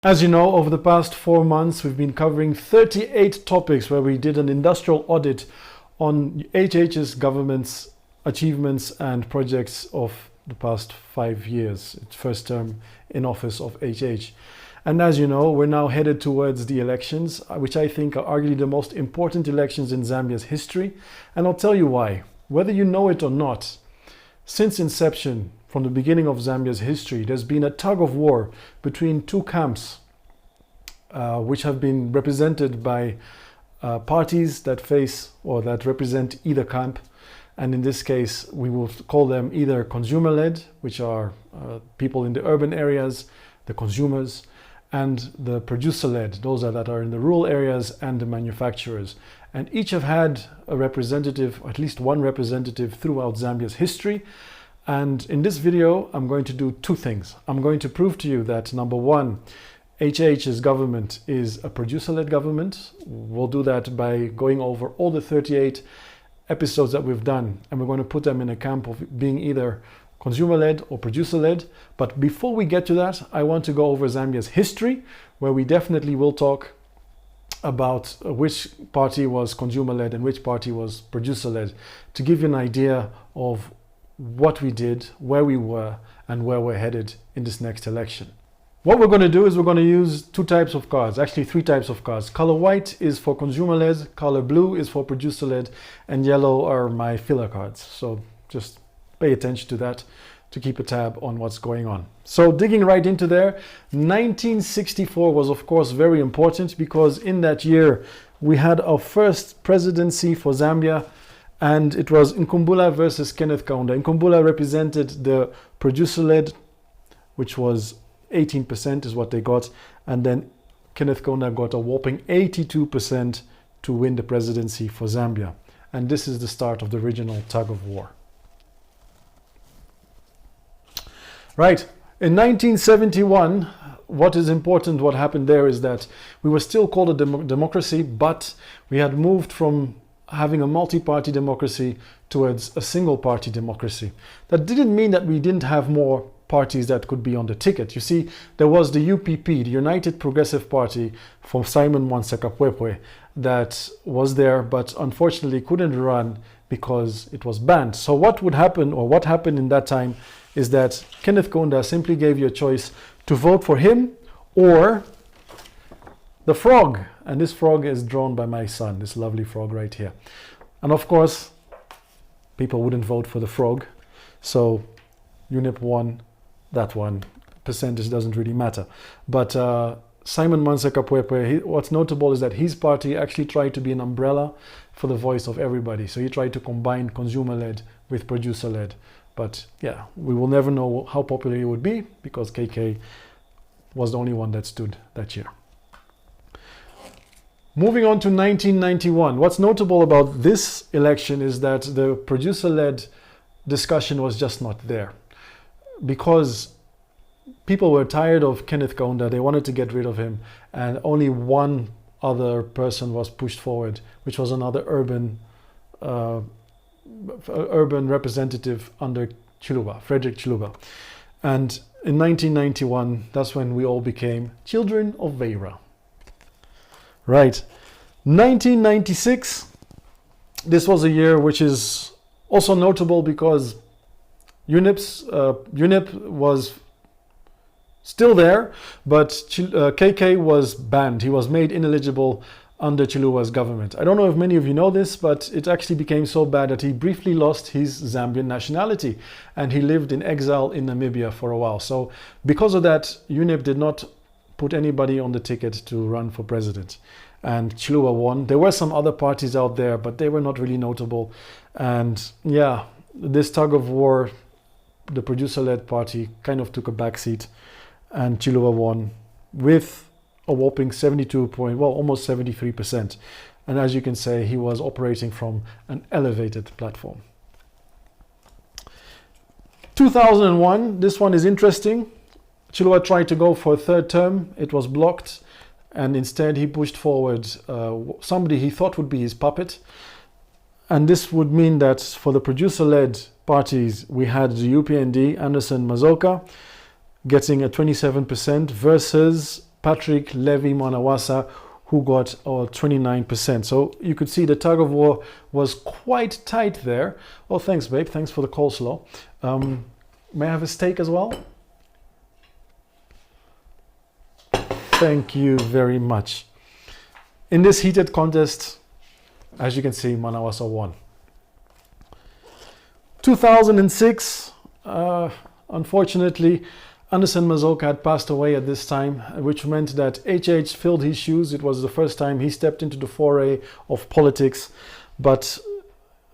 As you know, over the past 4 months, we've been covering 38 topics where we did an industrial audit on HH's government's achievements and projects of the past 5 years. It's first term in office of HH. And as you know, we're now headed towards the elections, which I think are arguably the most important elections in Zambia's history. And I'll tell you why. Whether you know it or not, since inception, from the beginning of Zambia's history, there's been a tug of war between two camps, which have been represented by parties that face or that represent either camp. And in this case, we will call them either consumer-led, which are people in the urban areas, the consumers, and the producer-led, those that are in the rural areas, and the manufacturers. And each have had a representative, or at least one representative, throughout Zambia's history. And in this video, I'm going to do two things. I'm going to prove to you that, number one, HH's government is a producer-led government. We'll do that by going over all the 38 episodes that we've done, and we're going to put them in a camp of being either consumer-led or producer-led. But before we get to that, I want to go over Zambia's history, where we definitely will talk about which party was consumer-led and which party was producer-led, to give you an idea of what we did, where we were, and where we're headed in this next election. What we're going to do is we're going to use two types of cards, actually three types of cards. Color white is for consumer-led, color blue is for producer-led, and yellow are my filler cards. So just pay attention to that to keep a tab on what's going on. So digging right into there, 1964 was of course very important, because in that year we had our first presidency for Zambia, and it was Nkumbula versus Kenneth Kaunda. Nkumbula represented the producer-led, which was 18% is what they got, and then Kenneth Kaunda got a whopping 82% to win the presidency for Zambia. And this is the start of the original tug of war. Right, in 1971, what is important, what happened there is that we were still called a democracy, but we had moved from having a multi-party democracy towards a single-party democracy. That didn't mean that we didn't have more parties that could be on the ticket. You see, there was the UPP, the United Progressive Party from Simon Mwanawasa, that was there, but unfortunately couldn't run because it was banned. So what would happen, or what happened in that time, is that Kenneth Kaunda simply gave you a choice to vote for him or the frog. And this frog is drawn by my son, this lovely frog right here. And of course, people wouldn't vote for the frog. So UNIP won that one. Percentage doesn't really matter. But Simon Mwanawasa, what's notable is that his party actually tried to be an umbrella for the voice of everybody. So he tried to combine consumer-led with producer-led. But yeah, we will never know how popular he would be, because KK was the only one that stood that year. Moving on to 1991, what's notable about this election is that the producer-led discussion was just not there, because people were tired of Kenneth Kaunda. They wanted to get rid of him, and only one other person was pushed forward, which was another urban representative under Chiluba, Frederick Chiluba. And in 1991, that's when we all became children of Veira. Right, 1996, this was a year which is also notable because UNIP was still there, but KK was banned. He was made ineligible under Chiluba's government. I don't know if many of you know this, but it actually became so bad that he briefly lost his Zambian nationality, and he lived in exile in Namibia for a while. So because of that, UNIP did not put anybody on the ticket to run for president, and Chiluba won. There were some other parties out there, but they were not really notable. And yeah, this tug of war, the producer-led party kind of took a backseat, and Chiluba won with a whopping almost 73%. And as you can say, he was operating from an elevated platform. 2001, this one is interesting. Chiluba tried to go for a third term. It was blocked, and instead he pushed forward somebody he thought would be his puppet. And this would mean that for the producer-led parties, we had the UPND, Anderson Mazoka, getting a 27% versus Patrick Levy Mwanawasa, who got 29%. So you could see the tug of war was quite tight there. Oh, thanks, babe. Thanks for the coleslaw. May I have a steak as well? Thank you very much. In this heated contest, as you can see, Mwanawasa won. 2006, unfortunately, Anderson Mazoka had passed away at this time, which meant that HH filled his shoes. It was the first time he stepped into the foray of politics. But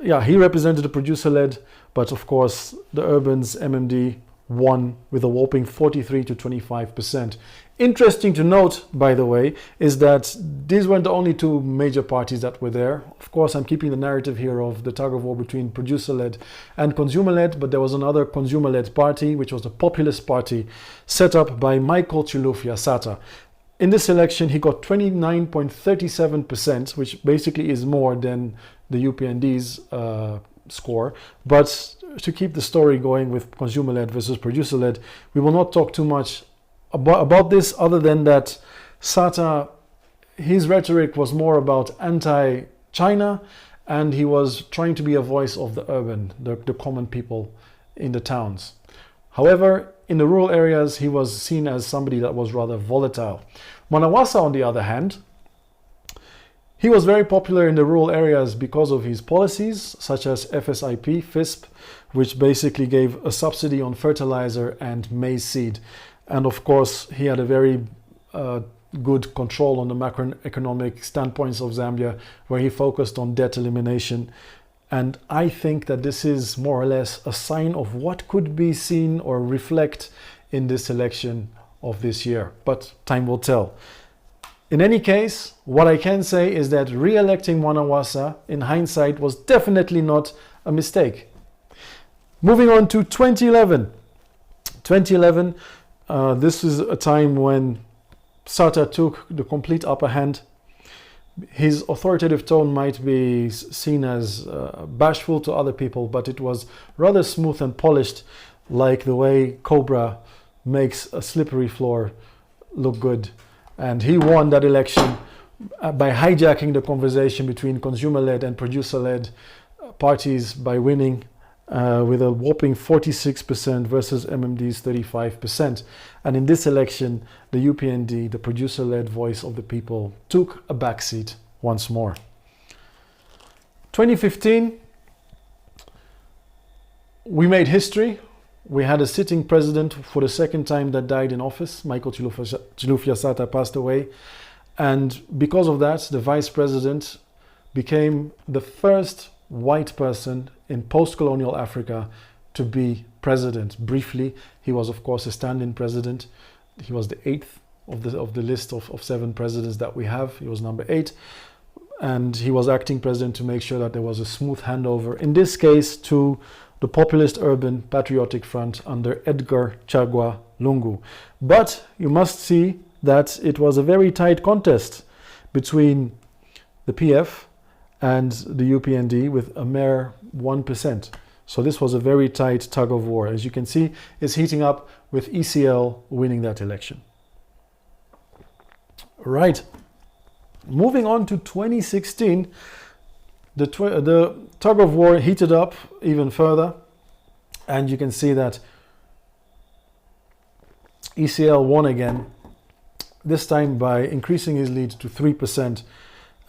yeah, he represented the producer-led, but of course, the Urban's MMD won with a whopping 43 to 25%. Interesting to note, by the way, is that these weren't the only two major parties that were there. Of course, I'm keeping the narrative here of the tug of war between producer-led and consumer-led, but there was another consumer-led party, which was the Populist Party, set up by Michael Chiluba Sata. In this election, he got 29.37%, which basically is more than the UPND's score. But to keep the story going with consumer-led versus producer-led, we will not talk too much about this, other than that Sata, his rhetoric was more about anti-China, and he was trying to be a voice of the urban, the common people in the towns. However, in the rural areas, he was seen as somebody that was rather volatile. Mwanawasa, on the other hand, he was very popular in the rural areas because of his policies, such as FSIP, FISP, which basically gave a subsidy on fertilizer and maize seed. And of course, he had a very good control on the macroeconomic standpoints of Zambia, where he focused on debt elimination. And I think that this is more or less a sign of what could be seen or reflect in this election of this year. But time will tell. In any case, what I can say is that re-electing Mwanawasa in hindsight was definitely not a mistake. Moving on to 2011. 2011, this is a time when Sata took the complete upper hand. His authoritative tone might be seen as bashful to other people, but it was rather smooth and polished, like the way Cobra makes a slippery floor look good. And he won that election by hijacking the conversation between consumer-led and producer-led parties by winning with a whopping 46% versus MMD's 35%. And in this election, the UPND, the producer-led voice of the people, took a backseat once more. 2015, we made history. We had a sitting president for the second time that died in office. Michael Chiluba Sata passed away. And because of that, the vice president became the first white person in post-colonial Africa to be president. Briefly, he was of course a stand-in president. He was the eighth of the list of 7 presidents that we have. He was number 8, and he was acting president to make sure that there was a smooth handover, in this case to the Populist Urban Patriotic Front under Edgar Chagwa Lungu. But you must see that it was a very tight contest between the PF and the UPND with a mere 1%. So this was a very tight tug of war. As you can see, it's heating up with ECL winning that election. Right. Moving on to 2016, the tug of war heated up even further. And you can see that ECL won again, this time by increasing his lead to 3%.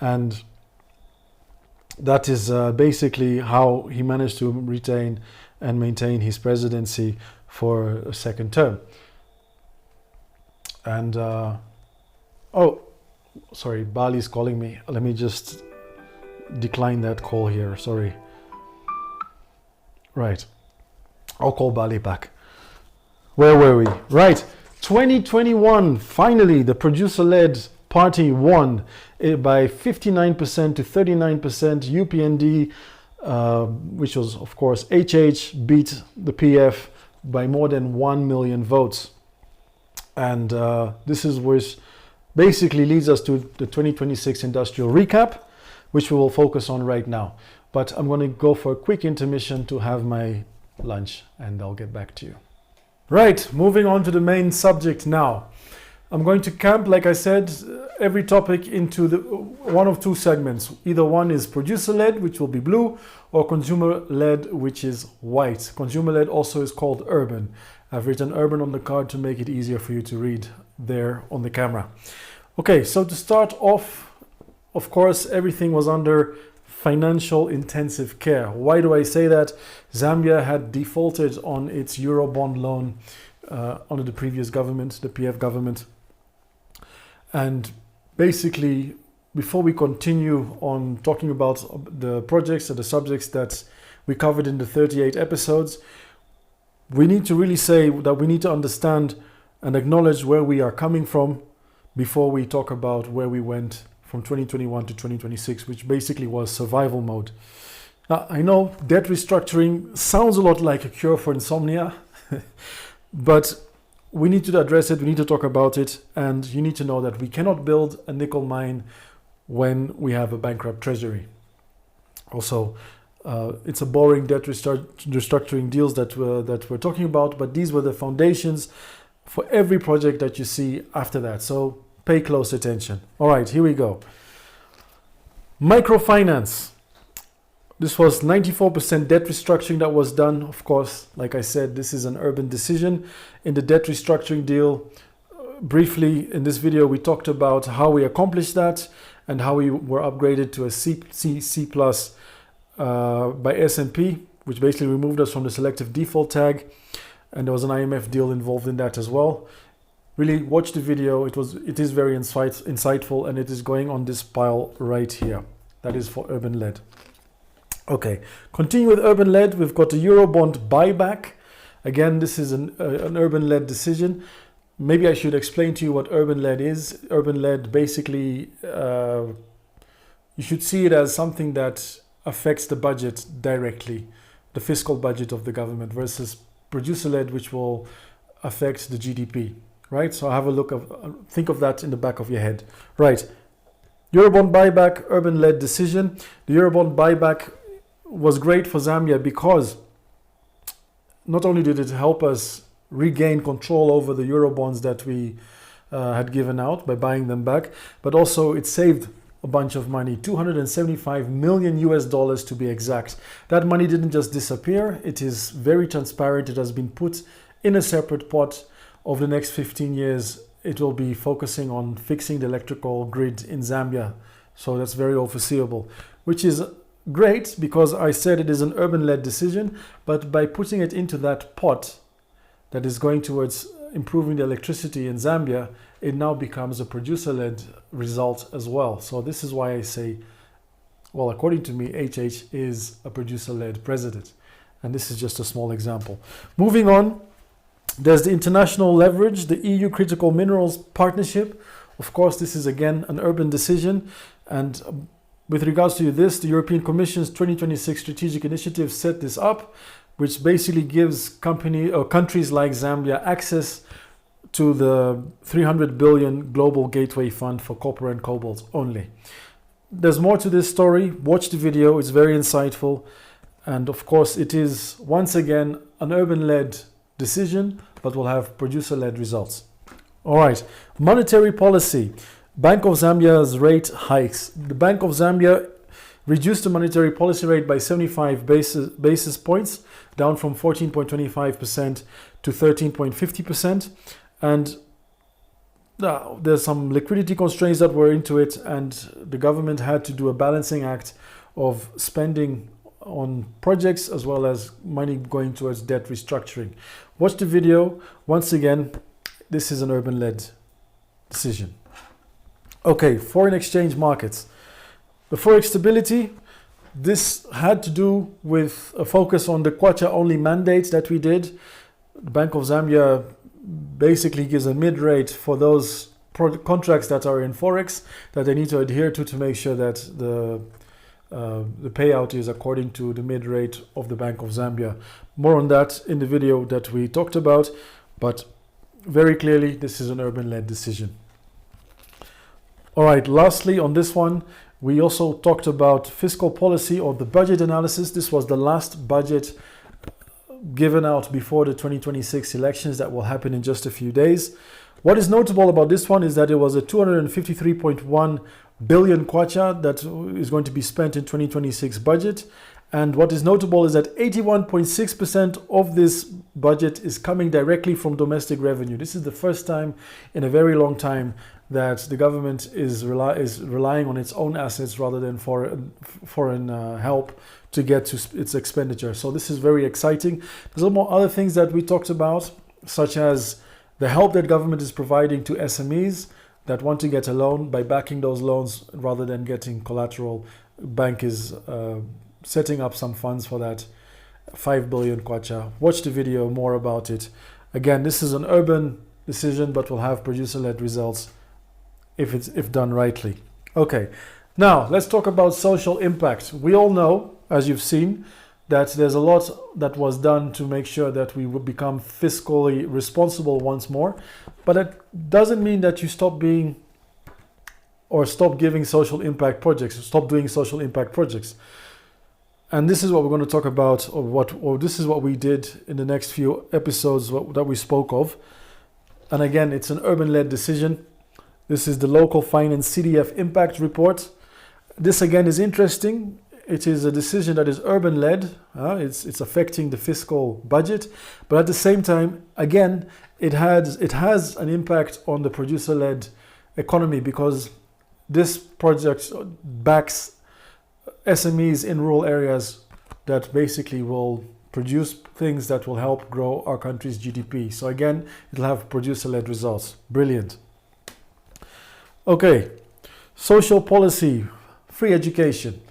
And that is basically how he managed to retain and maintain his presidency for a second term. And, oh, sorry, Bali's calling me. Let me just decline that call here, sorry. Right, I'll call Bali back. Where were we? Right, 2021, finally, the producer-led party won by 59% to 39%. UPND, which was of course HH, beat the PF by more than 1 million votes. And this is which basically leads us to the 2026 industrial recap, which we will focus on right now. But I'm going to go for a quick intermission to have my lunch, and I'll get back to you. Right, moving on to the main subject now. I'm going to camp, like I said, every topic into one of two segments. Either one is producer-led, which will be blue, or consumer-led, which is white. Consumer-led also is called urban. I've written urban on the card to make it easier for you to read there on the camera. Okay, so to start off, of course, everything was under financial intensive care. Why do I say that? Zambia had defaulted on its Eurobond loan under the previous government, the PF government. And basically, before we continue on talking about the projects and the subjects that we covered in the 38 episodes, we need to really say that we need to understand and acknowledge where we are coming from before we talk about where we went from 2021 to 2026, which basically was survival mode. Now, I know debt restructuring sounds a lot like a cure for insomnia, but we need to address it, we need to talk about it, and you need to know that we cannot build a nickel mine when we have a bankrupt treasury. Also, it's a boring debt restructuring deals that we're talking about, but these were the foundations for every project that you see after that. So pay close attention. All right, here we go. Microfinance. This was 94% debt restructuring that was done. Of course, like I said, this is an urban decision. In the debt restructuring deal, briefly in this video, we talked about how we accomplished that and how we were upgraded to a C plus by S&P, which basically removed us from the selective default tag. And there was an IMF deal involved in that as well. Really watch the video. It is very insightful, and it is going on this pile right here. That is for urban-led. Okay, continue with urban-led. We've got a Eurobond buyback. Again, this is an urban-led decision. Maybe I should explain to you what urban-led is. Urban-led, basically, you should see it as something that affects the budget directly, the fiscal budget of the government, versus producer-led, which will affect the GDP, right? So have a look, think of that in the back of your head. Right, Eurobond buyback, urban-led decision. The Eurobond buyback was great for Zambia because not only did it help us regain control over the Eurobonds that we had given out by buying them back, but also it saved a bunch of money, $275 million US to be exact. That money didn't just disappear. It is very transparent. It has been put in a separate pot. Over the next 15 years, it will be focusing on fixing the electrical grid in Zambia. So that's very foreseeable, which is great because I said it is an urban-led decision, but by putting it into that pot that is going towards improving the electricity in Zambia, it now becomes a producer-led result as well. So this is why I say, well, according to me, HH is a producer-led president. And this is just a small example. Moving on, there's the international leverage, the EU Critical Minerals Partnership. Of course, this is again an urban decision. And with regards to this, the European Commission's 2026 strategic initiative set this up, which basically gives countries like Zambia access to the 300 billion global gateway fund for copper and cobalt only. There's more to this story. Watch the video. It's very insightful. And of course, it is once again an urban-led decision, but will have producer-led results. All right, monetary policy. Bank of Zambia's rate hikes. The Bank of Zambia reduced the monetary policy rate by 75 basis points, down from 14.25% to 13.50%. And there's some liquidity constraints that were into it, and the government had to do a balancing act of spending on projects as well as money going towards debt restructuring. Watch the video. Once again, this is an urban-led decision. Okay, foreign exchange markets. The forex stability, this had to do with a focus on the Kwacha-only mandates that we did. The Bank of Zambia basically gives a mid-rate for those contracts that are in forex that they need to adhere to make sure that the payout is according to the mid-rate of the Bank of Zambia. More on that in the video that we talked about, but very clearly this is an urban-led decision. All right, lastly on this one, we also talked about fiscal policy or the budget analysis. This was the last budget given out before the 2026 elections that will happen in just a few days. What is notable about this one is that it was a 253.1 billion kwacha that is going to be spent in 2026 budget. And what is notable is that 81.6% of this budget is coming directly from domestic revenue. This is the first time in a very long time that the government is relying on its own assets rather than foreign help to get to its expenditure. So this is very exciting. There's a more other things that we talked about, such as the help that government is providing to SMEs that want to get a loan by backing those loans rather than getting collateral. Bank is setting up some funds for that, 5 billion kwacha. Watch the video more about it. Again, this is an urban decision, but will have producer-led results if done rightly. Okay, now let's talk about social impact. We all know, as you've seen, that there's a lot that was done to make sure that we would become fiscally responsible once more, but it doesn't mean that you stop being or stop giving social impact projects, stop doing social impact projects. And this is what we're going to talk about, or this is what we did in the next few episodes that we spoke of. And again, it's an urban-led decision. This is the local finance CDF impact report. This again is interesting. It is a decision that is urban-led. It's affecting the fiscal budget, but at the same time, again, it has an impact on the producer-led economy because this project backs SMEs in rural areas that basically will produce things that will help grow our country's GDP. So again, it'll have producer-led results. Brilliant. Okay, social policy, free education.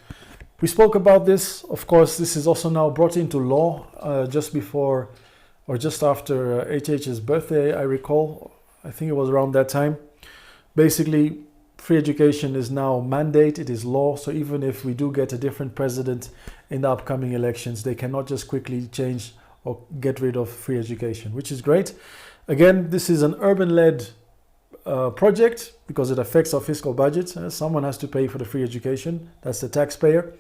We spoke about this. Of course, this is also now brought into law just before or just after HH's birthday, I recall. I think it was around that time. Basically, free education is now mandate, it is law, so even if we do get a different president in the upcoming elections, they cannot just quickly change or get rid of free education, which is great. Again, this is an urban-led project because it affects our fiscal budget. Someone has to pay for the free education, that's the taxpayer.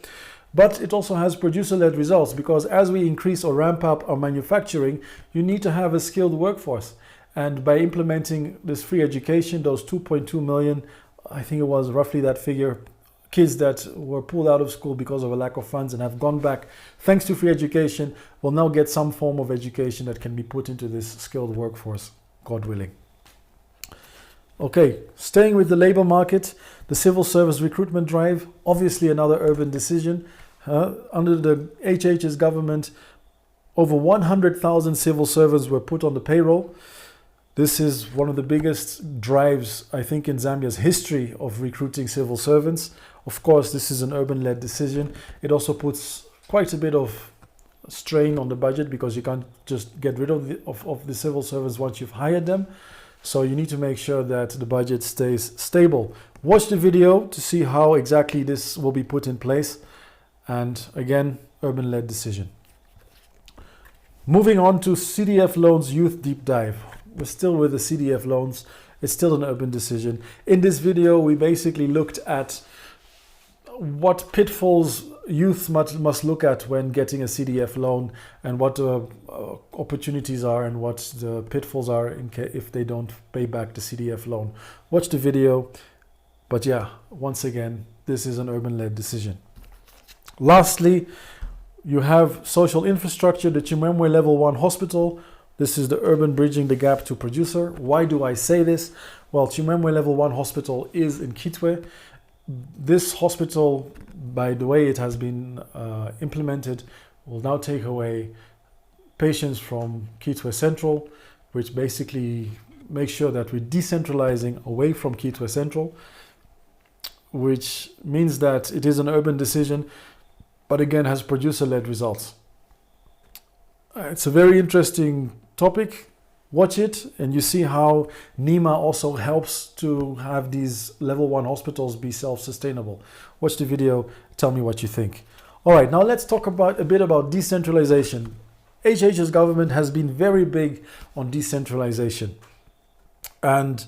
But it also has producer-led results because as we increase or ramp up our manufacturing, you need to have a skilled workforce. And by implementing this free education, those 2.2 million, I think it was roughly that figure, kids that were pulled out of school because of a lack of funds and have gone back thanks to free education will now get some form of education that can be put into this skilled workforce, God willing. Okay, staying with the labor market, the civil service recruitment drive, obviously another urban decision. Under the HH's government, over 100,000 civil servants were put on the payroll. This is one of the biggest drives, I think, in Zambia's history of recruiting civil servants. Of course, this is an urban-led decision. It also puts quite a bit of strain on the budget because you can't just get rid of the civil servants once you've hired them. So you need to make sure that the budget stays stable. Watch the video to see how exactly this will be put in place. And again, urban-led decision. Moving on to CDF loans youth deep dive. We're still with the CDF loans. It's still an urban decision. In this video, we basically looked at what pitfalls youth must look at when getting a CDF loan and what the opportunities are and what the pitfalls are if they don't pay back the CDF loan. Watch the video. But yeah, once again, this is an urban-led decision. Lastly, you have social infrastructure, the Chimwemwe Level 1 Hospital. This is the urban bridging the gap to producer. Why do I say this? Well, Chimwemwe Level 1 Hospital is in Kitwe. This hospital, by the way it has been implemented, will now take away patients from Kitwe Central, which basically makes sure that we're decentralizing away from Kitwe Central, which means that it is an urban decision, but again has producer-led results. It's a very interesting topic. Watch it and you see how NEMA also helps to have these level 1 hospitals be self-sustainable. Watch the video, tell me what you think. All right, now let's talk about a bit about decentralization. HH's government has been very big on decentralization. And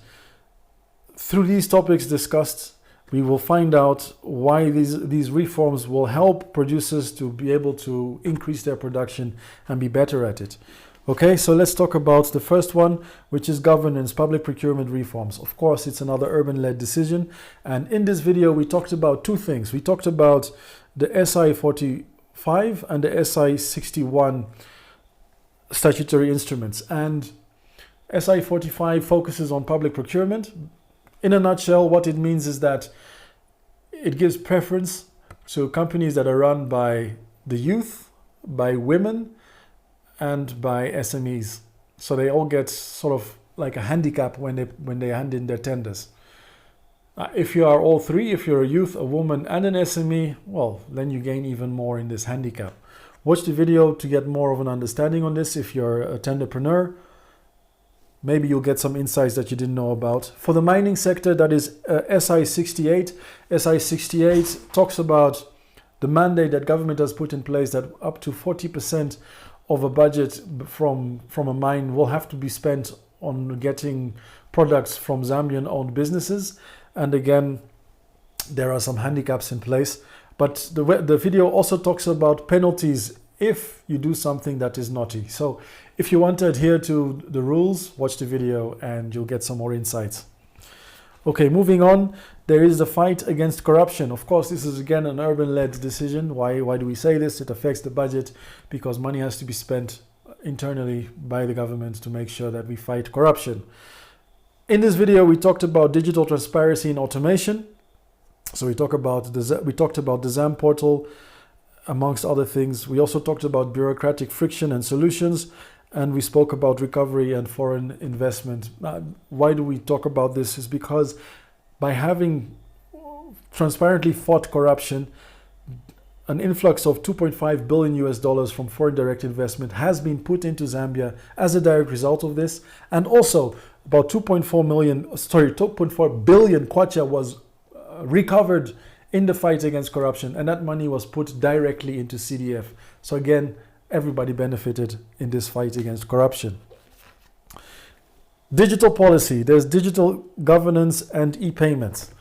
through these topics discussed, we will find out why these reforms will help producers to be able to increase their production and be better at it. Okay, so let's talk about the first one, which is governance, public procurement reforms. Of course, it's another urban-led decision. And in this video, we talked about two things. We talked about the SI 45 and the SI 61 statutory instruments. And SI 45 focuses on public procurement. In a nutshell, what it means is that it gives preference to companies that are run by the youth, by women, and by SMEs. So they all get sort of like a handicap when they hand in their tenders. If you are all three, if you're a youth, a woman, and an SME, well, then you gain even more in this handicap. Watch the video to get more of an understanding on this. If you're a tenderpreneur, maybe you'll get some insights that you didn't know about. For the mining sector, that is SI 68. SI 68 talks about the mandate that government has put in place that up to 40% of a budget from a mine will have to be spent on getting products from Zambian-owned businesses. And again, there are some handicaps in place. But the video also talks about penalties if you do something that is naughty. So if you want to adhere to the rules, watch the video and you'll get some more insights. Okay, moving on, there is the fight against corruption. Of course, this is again an urban-led decision. Why do we say this? It affects the budget because money has to be spent internally by the government to make sure that we fight corruption. In this video, we talked about digital transparency and automation. So we talked about the ZAM portal, amongst other things. We also talked about bureaucratic friction and solutions, and we spoke about recovery and foreign investment. Why do we talk about this? Is because by having transparently fought corruption, an influx of $2.5 billion US from foreign direct investment has been put into Zambia as a direct result of this. And also about 2.4 billion kwacha was recovered in the fight against corruption, and that money was put directly into CDF. So again, everybody benefited in this fight against corruption. Digital policy, there's digital governance and e-payments.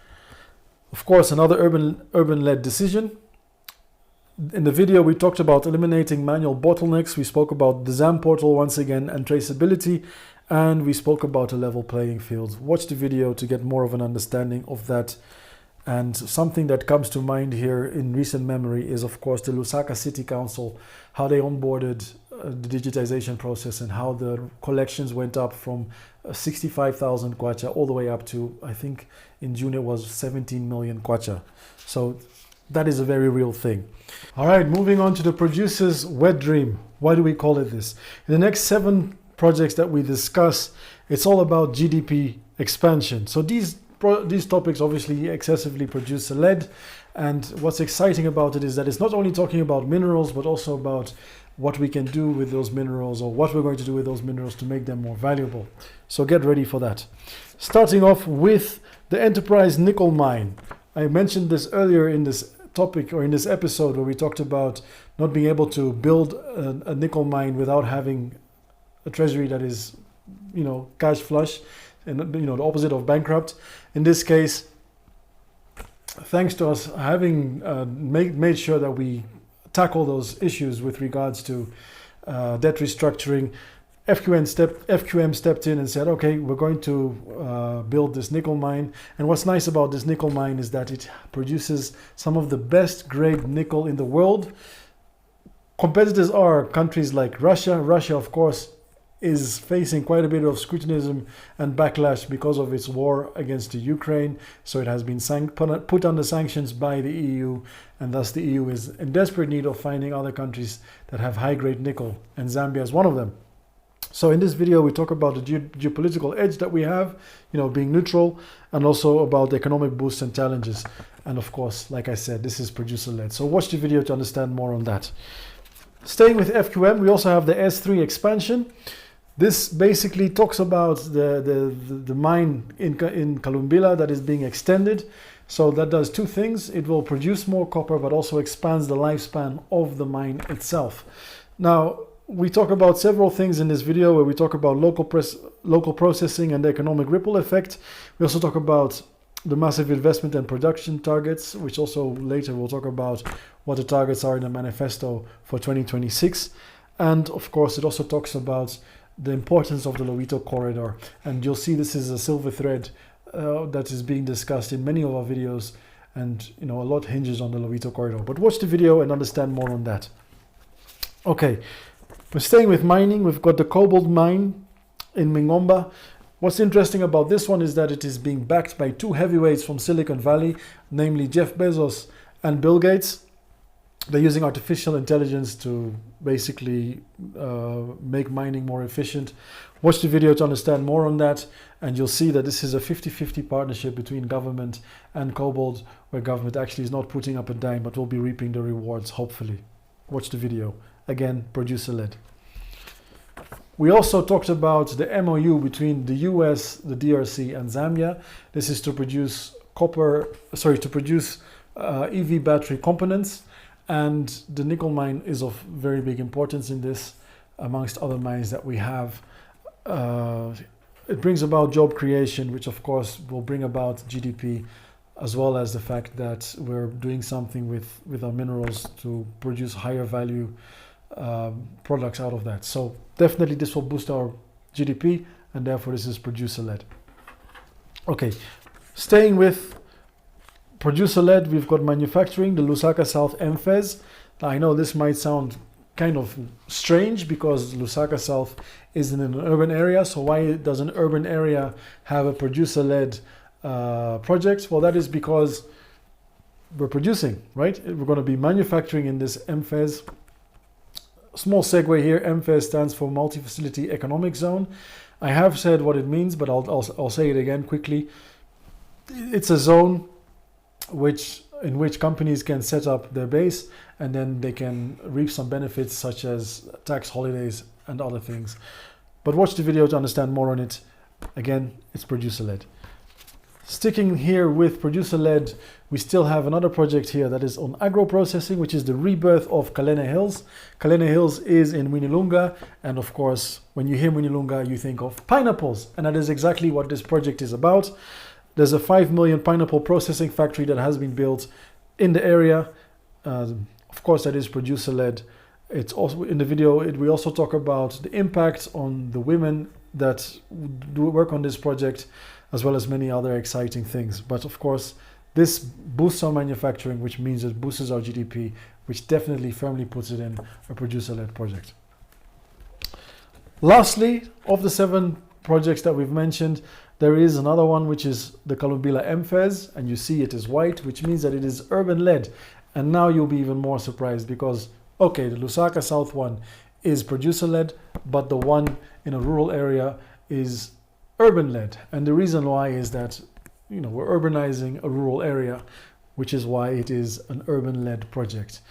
Of course, another urban-led decision. In the video, we talked about eliminating manual bottlenecks. We spoke about the ZAM portal once again and traceability, and we spoke about a level playing field. Watch the video to get more of an understanding of that. And something that comes to mind here in recent memory is, of course, the Lusaka City Council, how they onboarded the digitization process and how the collections went up from 65,000 kwacha all the way up to, I think in June it was 17 million kwacha. So that is a very real thing. All right, moving on to the producer's wet dream. Why do we call it this? In the next 7 projects that we discuss, it's all about GDP expansion. So these topics obviously excessively producer-led, and what's exciting about it is that it's not only talking about minerals but also about what we can do with those minerals, or what we're going to do with those minerals to make them more valuable. So get ready for that. Starting off with the Enterprise nickel mine. I mentioned this earlier in this topic, or in this episode, where we talked about not being able to build a nickel mine without having a treasury that is, cash flush, and the opposite of bankrupt. In this case, thanks to us having made sure that we tackle those issues with regards to debt restructuring, FQM stepped in and said, okay, we're going to build this nickel mine. And what's nice about this nickel mine is that it produces some of the best grade nickel in the world. Competitors are countries like Russia. Russia, of course, is facing quite a bit of scrutinism and backlash because of its war against the Ukraine. So it has been put under sanctions by the EU, and thus the EU is in desperate need of finding other countries that have high-grade nickel, and Zambia is one of them. So in this video, we talk about the geopolitical edge that we have, being neutral, and also about the economic boosts and challenges. And of course, like I said, this is producer-led. So watch the video to understand more on that. Staying with FQM, we also have the S3 expansion. This basically talks about the mine in Kalumbila that is being extended. So that does two things. It will produce more copper, but also expands the lifespan of the mine itself. Now, we talk about several things in this video where we talk about local processing and the economic ripple effect. We also talk about the massive investment and production targets, which also later we'll talk about what the targets are in the manifesto for 2026. And of course, it also talks about the importance of the Lowito corridor. And you'll see this is a silver thread that is being discussed in many of our videos. And a lot hinges on the Lowito corridor. But watch the video and understand more on that. Okay, we're staying with mining. We've got the cobalt mine in Mingomba. What's interesting about this one is that it is being backed by two heavyweights from Silicon Valley, namely Jeff Bezos and Bill Gates. They're using artificial intelligence to basically make mining more efficient. Watch the video to understand more on that, and you'll see that this is a 50-50 partnership between government and Cobalt, where government actually is not putting up a dime, but will be reaping the rewards, hopefully. Watch the video. Again, producer-led. We also talked about the MOU between the US, the DRC, and Zambia. This is to produce EV battery components. And the nickel mine is of very big importance in this, amongst other mines that we have. It brings about job creation, which of course will bring about GDP, as well as the fact that we're doing something with our minerals to produce higher value products out of that. So definitely this will boost our GDP, and therefore this is producer-led. Okay, staying with producer-led, we've got manufacturing, the Lusaka South MFES. Now, I know this might sound kind of strange because Lusaka South is in an urban area. So why does an urban area have a producer-led project? Well, that is because we're producing, right? We're going to be manufacturing in this MFES. Small segue here, MFES stands for Multi-Facility Economic Zone. I have said what it means, but I'll say it again quickly. It's a zone in which companies can set up their base, and then they can reap some benefits such as tax holidays and other things. But watch the video to understand more on it. Again, it's producer-led. Sticking here with producer-led, we still have another project here that is on agro-processing, which is the rebirth of Kalene Hills. Kalene Hills is in Mwinilunga, and of course, when you hear Mwinilunga, you think of pineapples, and that is exactly what this project is about. There's a 5 million pineapple processing factory that has been built in the area. Of course, that is producer-led. It's also in the video, we also talk about the impact on the women that do work on this project, as well as many other exciting things. But of course, this boosts our manufacturing, which means it boosts our GDP, which definitely firmly puts it in a producer-led project. Lastly, of the 7 projects that we've mentioned, there is another one, which is the Kalumbila MFES, and you see it is white, which means that it is urban-led. And now you'll be even more surprised because, okay, the Lusaka South one is producer-led, but the one in a rural area is urban-led. And the reason why is that, we're urbanizing a rural area, which is why it is an urban-led project.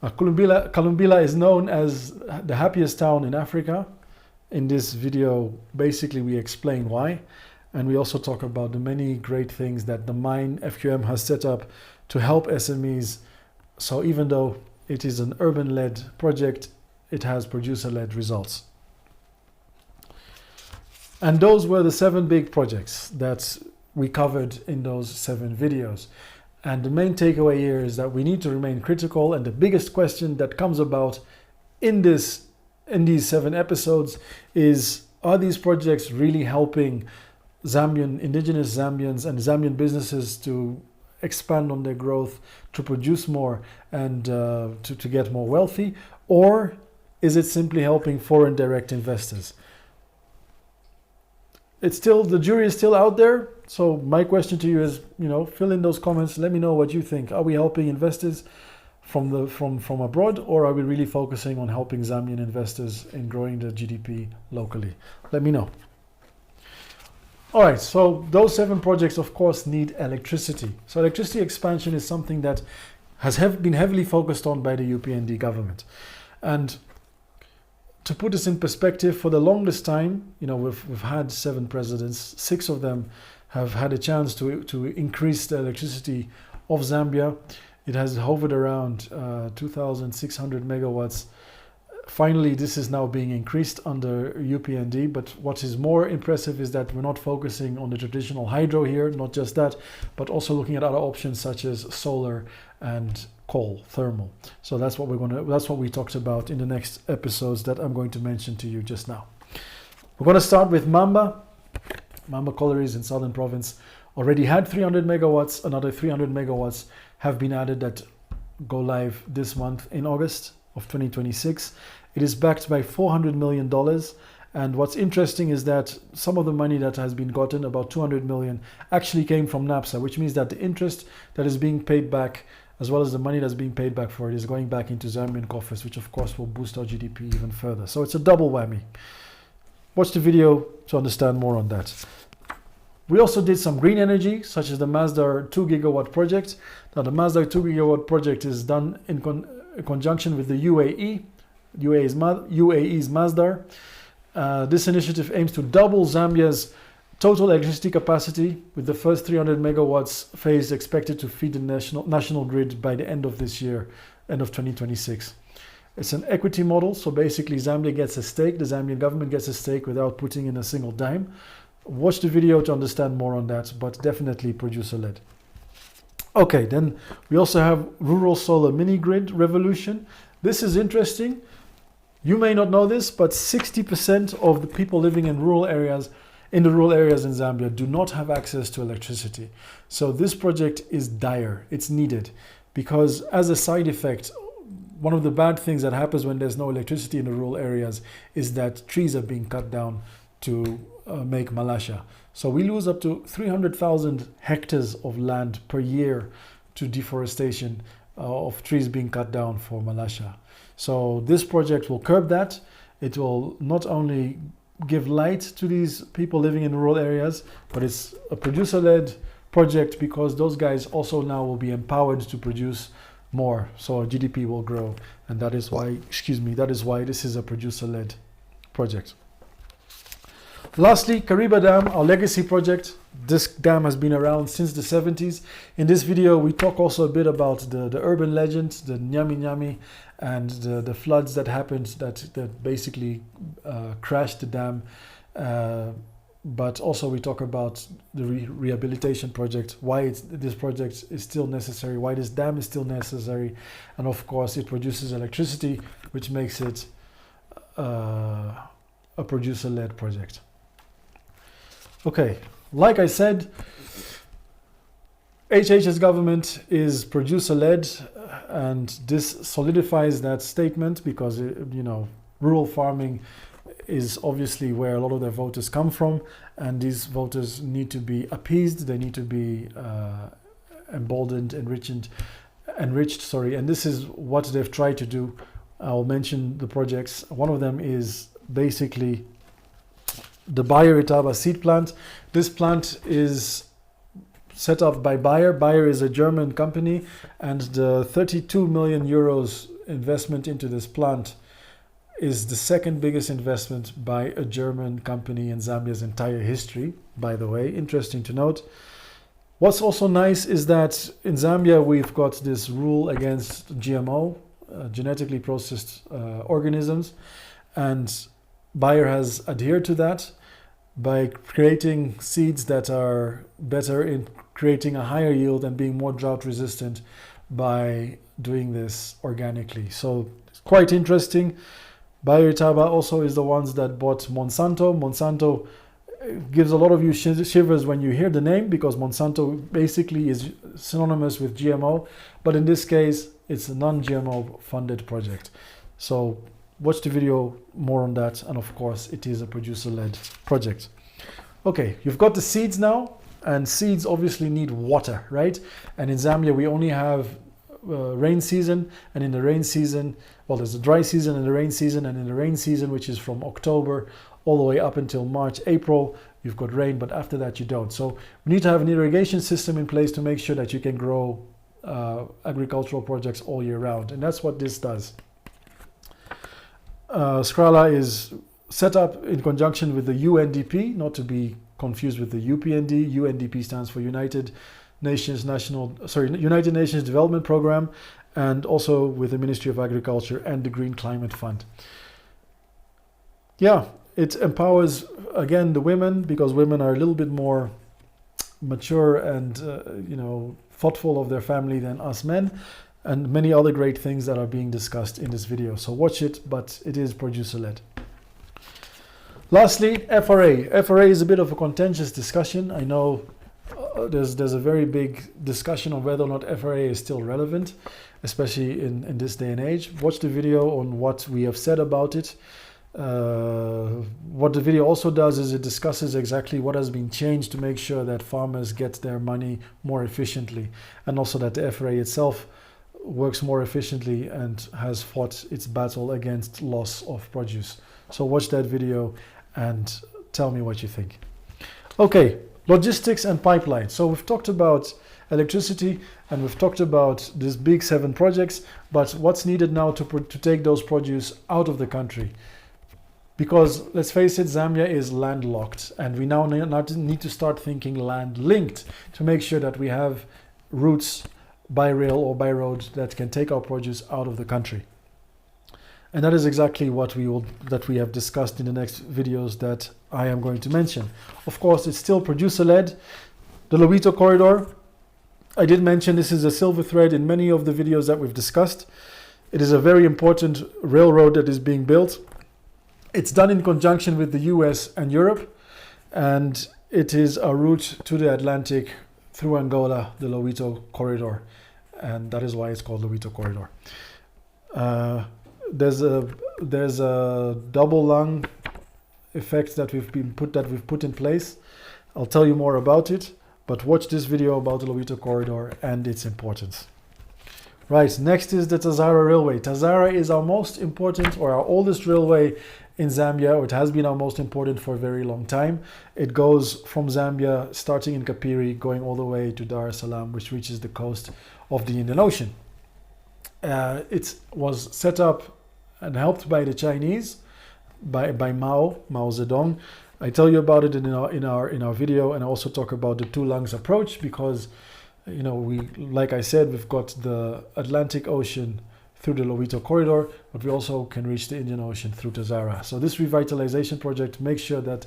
Kalumbila is known as the happiest town in Africa. In this video, basically we explain why, and we also talk about the many great things that the mine FQM has set up to help SMEs. So even though it is an urban-led project, it has producer-led results. And those were the 7 big projects that we covered in those 7 videos. And the main takeaway here is that we need to remain critical, and the biggest question that comes about in these 7 episodes is, are these projects really helping indigenous Zambians and Zambian businesses to expand on their growth, to produce more, and to get more wealthy? Or is it simply helping foreign direct investors? The jury is still out there. So my question to you is, fill in those comments. Let me know what you think. Are we helping investors from abroad, or are we really focusing on helping Zambian investors in growing the GDP locally? Let me know. All right, so those 7 projects, of course, need electricity. So electricity expansion is something that has been heavily focused on by the UPND government. And to put this in perspective, for the longest time, we've had 7 presidents. 6 of them have had a chance to increase the electricity of Zambia. It has hovered around 2,600 megawatts. Finally, this is now being increased under UPND, but what is more impressive is that we're not focusing on the traditional hydro here, not just that, but also looking at other options such as solar and coal, thermal. So that's what we talked about in the next episodes that I'm going to mention to you just now. We're going to start with Mamba. Mamba Collieries in Southern Province already had 300 megawatts. Another 300 megawatts have been added that go live this month in August of 2026. It is backed by $400 million. And what's interesting is that some of the money that has been gotten, about 200 million, actually came from NAPSA, which means that the interest that is being paid back, as well as the money that's being paid back for it, is going back into Zambian coffers, which of course will boost our GDP even further. So it's a double whammy. Watch the video to understand more on that. We also did some green energy, such as the Masdar 2 gigawatt project. Now the Masdar 2 gigawatt project is done in conjunction with the UAE. UAE's Masdar. This initiative aims to double Zambia's total electricity capacity, with the first 300 megawatts phase expected to feed the national grid by the end of this year, end of 2026. It's an equity model, so basically Zambia gets a stake, the Zambian government gets a stake without putting in a single dime. Watch the video to understand more on that, but definitely producer-led. Okay, then we also have rural solar mini grid revolution. This is interesting. You may not know this, but 60% of the people living in rural areas, in Zambia, do not have access to electricity. So this project is dire. It's needed because, as a side effect, one of the bad things that happens when there's no electricity in the rural areas is that trees are being cut down to make malasha. So we lose up to 300,000 hectares of land per year to deforestation of trees being cut down for malasha. So this project will curb that. It will not only give light to these people living in rural areas, but it's a producer-led project because those guys also now will be empowered to produce more. So GDP will grow. And that is why, this is a producer-led project. Lastly, Kariba Dam, our legacy project. This dam has been around since the 70s. In this video, we talk also a bit about the urban legend, the Nyami Nyami, and the floods that happened that basically crashed the dam. But also we talk about the rehabilitation project, why this project is still necessary, why this dam is still necessary. And of course, it produces electricity, which makes it a producer-led project. Okay, like I said, HH's government is producer-led, and this solidifies that statement because, rural farming is obviously where a lot of their voters come from, and these voters need to be appeased, they need to be emboldened, enriched, and this is what they've tried to do. I'll mention the projects. One of them is basically the Bayer Itaba seed plant. This plant is set up by Bayer. Bayer is a German company, and the 32 million euros investment into this plant is the second biggest investment by a German company in Zambia's entire history, by the way. Interesting to note. What's also nice is that in Zambia we've got this rule against GMO, genetically processed organisms, and Bayer has adhered to that by creating seeds that are better in creating a higher yield and being more drought resistant by doing this organically. So it's quite interesting. Bayer Itaba also is the ones that bought Monsanto. Monsanto gives a lot of you shivers when you hear the name because Monsanto basically is synonymous with GMO, but in this case it's a non-GMO funded project. So watch the video more on that, and of course it is a producer-led project. Okay, you've got the seeds now, and seeds obviously need water, right? And in Zambia we only have rain season, and in the rain season, well, there's a dry season and the rain season, and in the rain season, which is from October all the way up until March, April, you've got rain, but after that you don't. So we need to have an irrigation system in place to make sure that you can grow agricultural projects all year round, and that's what this does. Scrala is set up in conjunction with the UNDP, not to be confused with the UPND. UNDP stands for United Nations Development Program, and also with the Ministry of Agriculture and the Green Climate Fund. Yeah, it empowers again the women, because women are a little bit more mature and thoughtful of their family than us men. and many other great things that are being discussed in this video. So watch it, but it is producer-led. Lastly, FRA. FRA is a bit of a contentious discussion. I know there's a very big discussion on whether or not FRA is still relevant, especially in this day and age. Watch the video on what we have said about it. What the video also does is it discusses exactly what has been changed to make sure that farmers get their money more efficiently, and also that the FRA itself works more efficiently and has fought its battle against loss of produce. So watch that video and tell me what you think. Okay, logistics and pipelines. So we've talked about electricity and we've talked about these big 7 projects, but what's needed now to take those produce out of the country? Because let's face it, Zambia is landlocked, and we now need to start thinking land linked to make sure that we have routes by rail or by road that can take our produce out of the country. And that is exactly what we have discussed in the next videos that I am going to mention. Of course, it's still producer-led. The Lobito corridor, I did mention this is a silver thread in many of the videos that we've discussed. It is a very important railroad that is being built. It's done in conjunction with the US and Europe, and it is a route to the Atlantic through Angola, the Lobito corridor, and that is why it's called Lobito corridor. There's a double lung effect that we've put in place. I'll tell you more about it, but watch this video about the Lobito corridor and its importance. Right, next is the Tazara Railway. Tazara is our most important, or our oldest railway in Zambia, or it has been our most important for a very long time. It goes from Zambia, starting in Kapiri, going all the way to Dar es Salaam, which reaches the coast of the Indian Ocean. It was set up and helped by the Chinese, by Mao Zedong. I tell you about it in our video, and I also talk about the 2 lungs approach because, you know, like I said, we've got the Atlantic Ocean through the Lobito corridor, but we also can reach the Indian Ocean through Tazara. So this revitalization project makes sure that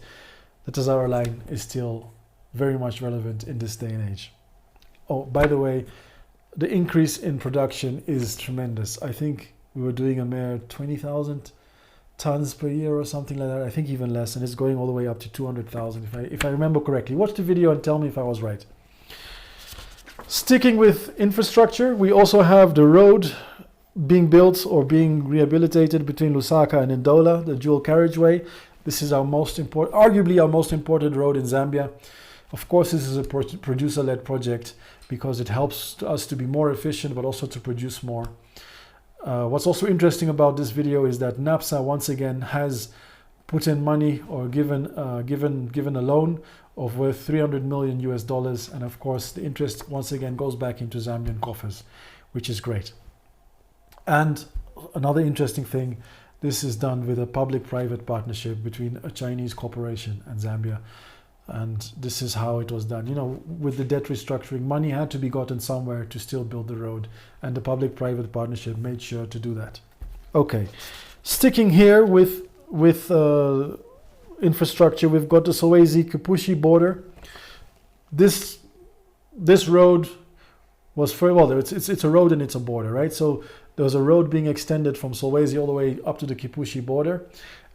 the Tazara line is still very much relevant in this day and age. Oh, by the way, the increase in production is tremendous. I think we were doing a mere 20,000 tons per year or something like that. I think even less, and it's going all the way up to 200,000 if I remember correctly. Watch the video and tell me if I was right. Sticking with infrastructure, we also have the road being built or being rehabilitated between Lusaka and Ndola, the dual carriageway. This is our most important, arguably our most important road in Zambia. Of course, this is a producer-led project because it helps us to be more efficient, but also to produce more. What's also interesting about this video is that NAPSA once again has put in money or given a loan of worth $300 million US, and of course the interest once again goes back into Zambian coffers, which is great. And another interesting thing, this is done with a public-private partnership between a Chinese corporation and Zambia. And this is how it was done. You know, with the debt restructuring, money had to be gotten somewhere to still build the road, and the public-private partnership made sure to do that. Okay, sticking here with infrastructure, we've got the Solwezi-Kipushi border. This road was it's a road and it's a border, right? So there was a road being extended from Solwezi all the way up to the Kipushi border,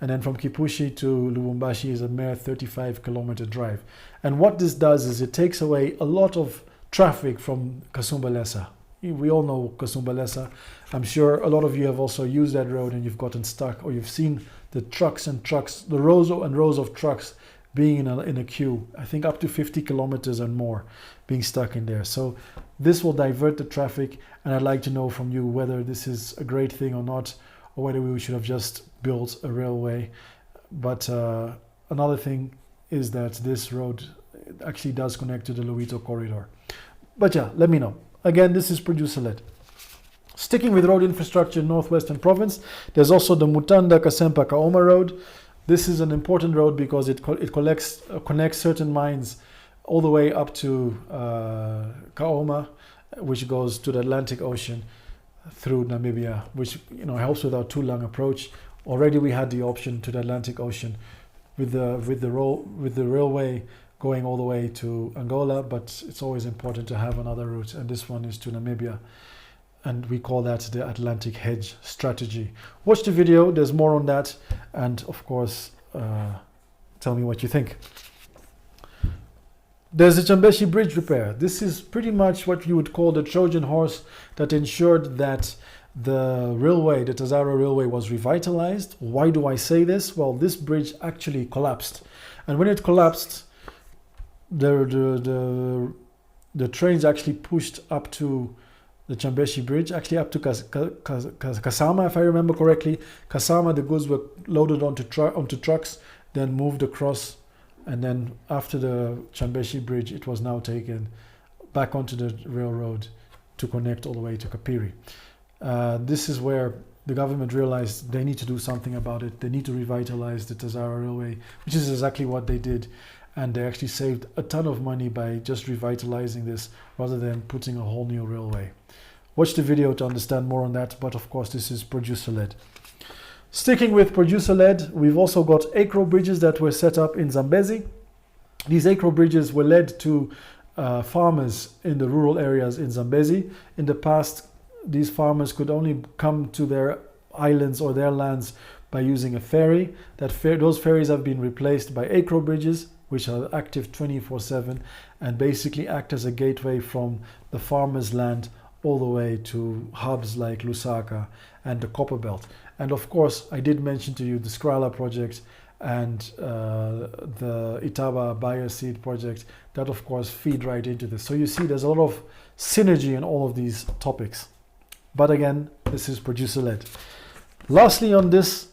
and then from Kipushi to Lubumbashi is a mere 35-kilometer drive. And what this does is it takes away a lot of traffic from Kasumbalesa. We all know Kasumbalesa. I'm sure a lot of you have also used that road and you've gotten stuck, or you've seen the trucks, the rows and rows of trucks being in a queue, I think up to 50 kilometers and more, being stuck in there. So this will divert the traffic, and I'd like to know from you whether this is a great thing or not, or whether we should have just built a railway. But another thing is that this road actually does connect to the Lobito corridor. But yeah, let me know. Again, this is producer-led. Sticking with road infrastructure in Northwestern Province, there's also the Mutanda Kasempa Kaoma Road. This is an important road because it connects certain mines all the way up to Kaoma, which goes to the Atlantic Ocean through Namibia, which helps with our two-lung approach. Already we had the option to the Atlantic Ocean with the railway going all the way to Angola, but it's always important to have another route, and this one is to Namibia. and we call that the Atlantic Hedge Strategy. Watch the video, there's more on that, and of course, tell me what you think. There's the Chambeshi Bridge repair. This is pretty much what you would call the Trojan horse that ensured that the railway, the Tazara Railway, was revitalized. Why do I say this? Well, this bridge actually collapsed. And when it collapsed, the trains actually pushed up to the Chambeshi Bridge, actually up to Kasama, if I remember correctly. Kasama, the goods were loaded onto trucks, then moved across, and then after the Chambeshi Bridge, it was now taken back onto the railroad to connect all the way to Kapiri. This is where the government realized they need to do something about it. They need to revitalize the Tazara Railway, which is exactly what they did. And they actually saved a ton of money by just revitalizing this rather than putting a whole new railway. Watch the video to understand more on that, but of course this is producer-led. Sticking with producer-led, we've also got acro bridges that were set up in Zambezi. These acro bridges were led to farmers in the rural areas in Zambezi. In the past, these farmers could only come to their islands or their lands by using a ferry. Those ferries have been replaced by acro bridges, which are active 24/7 and basically act as a gateway from the farmer's land all the way to hubs like Lusaka and the Copper Belt. And of course, I did mention to you the Skrala project and the Itaba Bioseed project that of course feed right into this. So you see there's a lot of synergy in all of these topics. But again, this is producer-led. Lastly on this,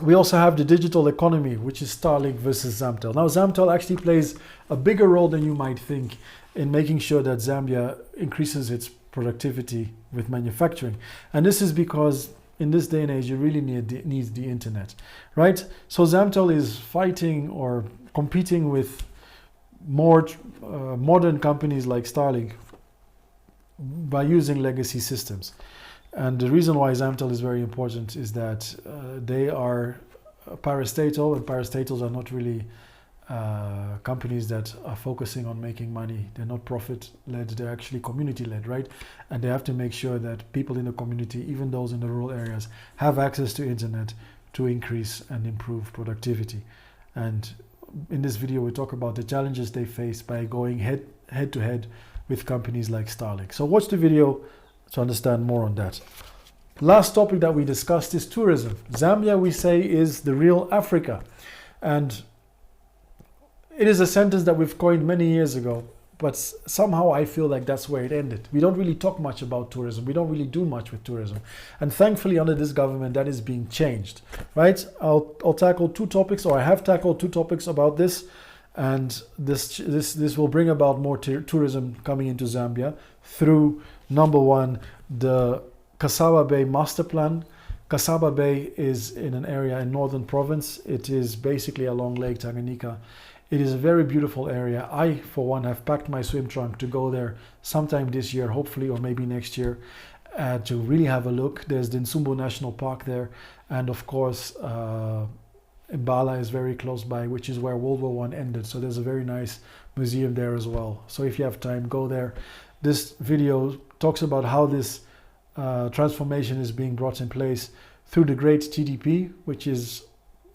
we also have the digital economy, which is Starlink versus Zamtel. Now, Zamtel actually plays a bigger role than you might think in making sure that Zambia increases its productivity with manufacturing. And this is because in this day and age, you really need the internet, right? So Zamtel is fighting or competing with more modern companies like Starlink by using legacy systems. And the reason why Zamtel is very important is that they are parastatal, and parastatals are not really companies that are focusing on making money. They're not profit-led, they're actually community-led, right? And they have to make sure that people in the community, even those in the rural areas, have access to internet to increase and improve productivity. And in this video, we talk about the challenges they face by going head-to-head with companies like Starlink. So watch the video to understand more on that. Last topic that we discussed is tourism. Zambia, we say, is the real Africa. And it is a sentence that we've coined many years ago, but somehow I feel like that's where it ended. We don't really talk much about tourism. We don't really do much with tourism. And thankfully, under this government, that is being changed, right? I'll tackle two topics, or I have tackled two topics about this. And this will bring about more tourism coming into Zambia through, number one, the Kasaba Bay Master Plan. Kasaba Bay is in an area in Northern Province. It is basically along Lake Tanganyika. It is a very beautiful area. I, for one, have packed my swim trunk to go there sometime this year, hopefully, or maybe next year, to really have a look. There's the Nsumbu National Park there. And of course, Mbala is very close by, which is where World War I ended. So there's a very nice museum there as well. So if you have time, go there. This video talks about how this transformation is being brought in place through the Great TDP, which is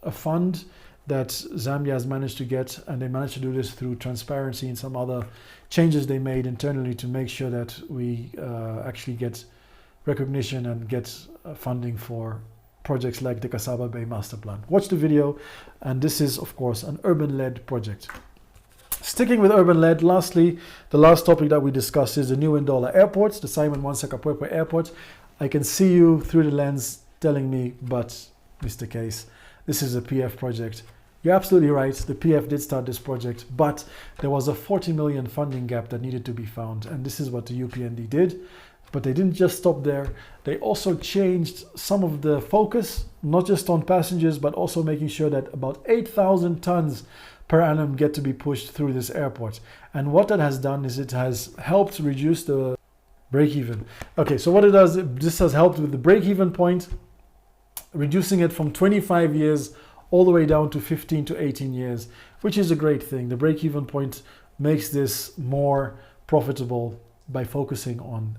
a fund that Zambia has managed to get, and they managed to do this through transparency and some other changes they made internally to make sure that we actually get recognition and get funding for projects like the Kasaba Bay Master Plan. Watch the video, and this is of course an urban-led project. Sticking with urban-led, lastly, the last topic that we discussed is the new Ndola Airport, the Simon Mwansa Kapwepwe Airport. I can see you through the lens telling me, but Mr. Kees, this is a PF project. You're absolutely right, the PF did start this project, but there was a 40 million funding gap that needed to be found, and this is what the UPND did. But they didn't just stop there. They also changed some of the focus, not just on passengers, but also making sure that about 8,000 tons per annum get to be pushed through this airport. And what that has done is it has helped reduce the break-even. Okay, so what it does, this has helped with the break-even point, reducing it from 25 years all the way down to 15 to 18 years, which is a great thing. The break-even point makes this more profitable by focusing on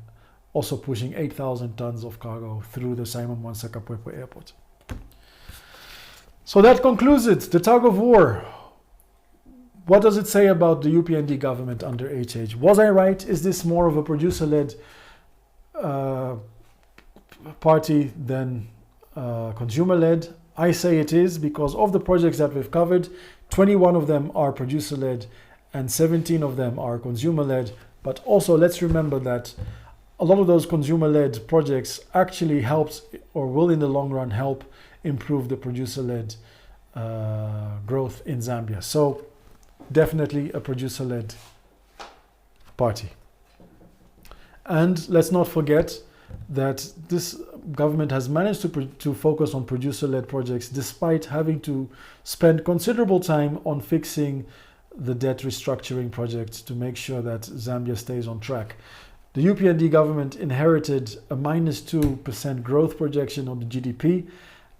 also pushing 8,000 tons of cargo through the Simon Mwanawasa Kapwepo airport. So that concludes it, the tug of war. What does it say about the UPND government under HH? Was I right? Is this more of a producer-led party than consumer-led? I say it is, because of the projects that we've covered, 21 of them are producer-led and 17 of them are consumer-led. But also let's remember that a lot of those consumer-led projects actually helped, or will in the long run help, improve the producer-led growth in Zambia. So definitely a producer-led party. And let's not forget that this government has managed to focus on producer-led projects despite having to spend considerable time on fixing the debt restructuring project to make sure that Zambia stays on track. The UPND government inherited a -2% growth projection on the GDP,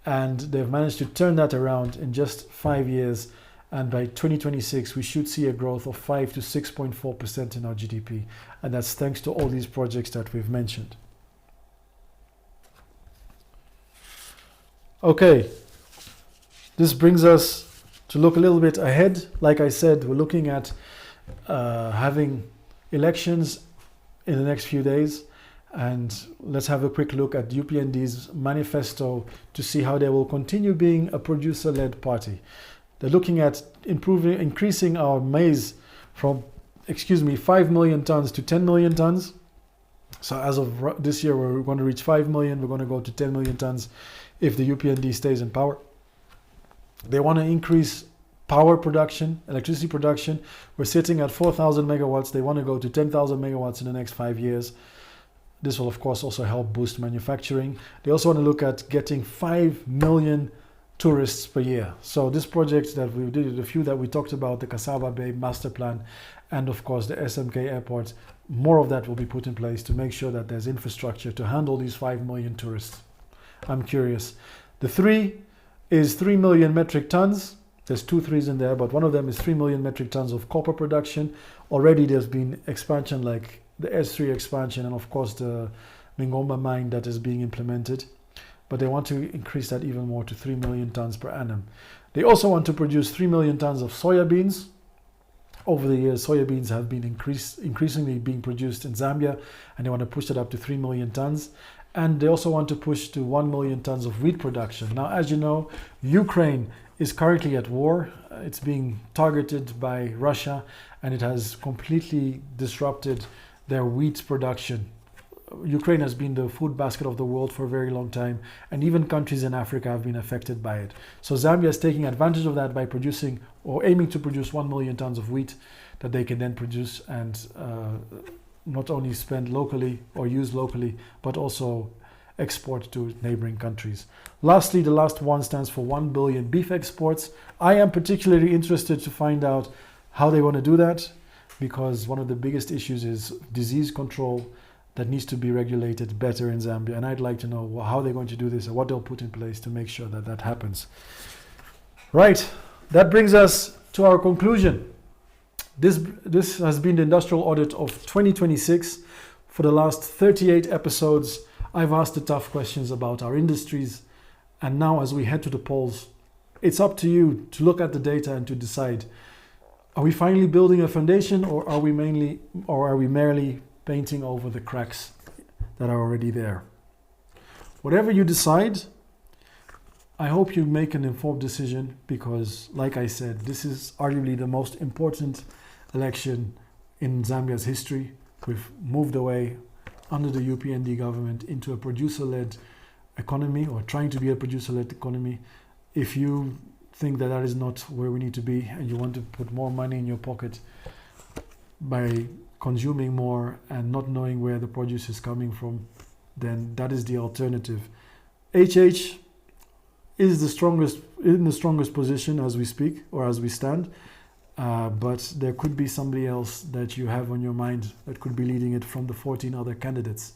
and they've managed to turn that around in just 5 years. And by 2026, we should see a growth of 5 to 6.4% in our GDP. And that's thanks to all these projects that we've mentioned. Okay, this brings us to look a little bit ahead. Like I said, we're looking at having elections in the next few days. And let's have a quick look at UPND's manifesto to see how they will continue being a producer-led party. They're looking at increasing our maize from, 5 million tons to 10 million tons. So as of this year, we're going to reach 5 million. We're going to go to 10 million tons if the UPND stays in power. They want to increase power production, electricity production. We're sitting at 4,000 megawatts. They want to go to 10,000 megawatts in the next 5 years. This will, of course, also help boost manufacturing. They also want to look at getting 5 million tourists per year. So this project that we did, the few that we talked about, the Cassava Bay master plan, and of course the SMK airport, more of that will be put in place to make sure that there's infrastructure to handle these 5 million tourists. I'm curious. The 3 is 3 million metric tons. There's 2 3s in there, but one of them is 3 million metric tons of copper production. Already there's been expansion like the S3 expansion and of course the Mingomba mine that is being implemented. But they want to increase that even more to 3 million tons per annum. They also want to produce 3 million tons of soya beans. Over the years, soya beans have been increasingly being produced in Zambia, and they want to push that up to 3 million tons. And they also want to push to 1 million tons of wheat production. Now, as you know, Ukraine is currently at war. It's being targeted by Russia, and it has completely disrupted their wheat production. Ukraine has been the food basket of the world for a very long time, and even countries in Africa have been affected by it. So Zambia is taking advantage of that by producing, or aiming to produce 1 million tons of wheat that they can then produce and not only spend locally or use locally, but also export to neighboring countries. Lastly, the last one stands for 1 billion beef exports. I am particularly interested to find out how they want to do that, because one of the biggest issues is disease control that needs to be regulated better in Zambia. And I'd like to know how they're going to do this and what they'll put in place to make sure that that happens. Right, that brings us to our conclusion. This has been the industrial audit of 2026. For the last 38 episodes, I've asked the tough questions about our industries. And now as we head to the polls, it's up to you to look at the data and to decide, are we finally building a foundation, or are we merely painting over the cracks that are already there? Whatever you decide, I hope you make an informed decision, because like I said, this is arguably the most important election in Zambia's history. We've moved away under the UPND government into a producer-led economy, or trying to be a producer-led economy. If you think that that is not where we need to be, and you want to put more money in your pocket by consuming more and not knowing where the produce is coming from, then that is the alternative. HH is in the strongest position as we speak, or as we stand, but there could be somebody else that you have on your mind that could be leading it from the 14 other candidates.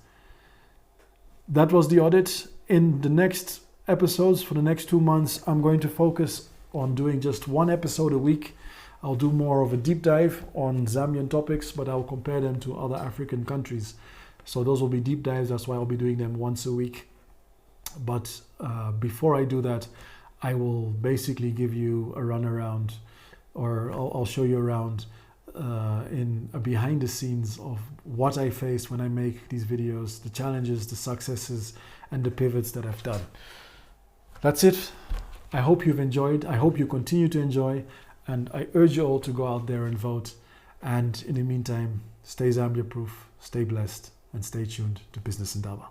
That was the audit. In the next episodes, for the next 2 months, I'm going to focus on doing just 1 episode a week. I'll do more of a deep dive on Zambian topics, but I'll compare them to other African countries. So those will be deep dives. That's why I'll be doing them once a week. But before I do that, I will basically give you a run around, or I'll show you around in a behind the scenes of what I face when I make these videos, the challenges, the successes, and the pivots that I've done. That's it. I hope you've enjoyed. I hope you continue to enjoy. And I urge you all to go out there and vote. And in the meantime, stay Zambia proof, stay blessed, and stay tuned to Business Indaba.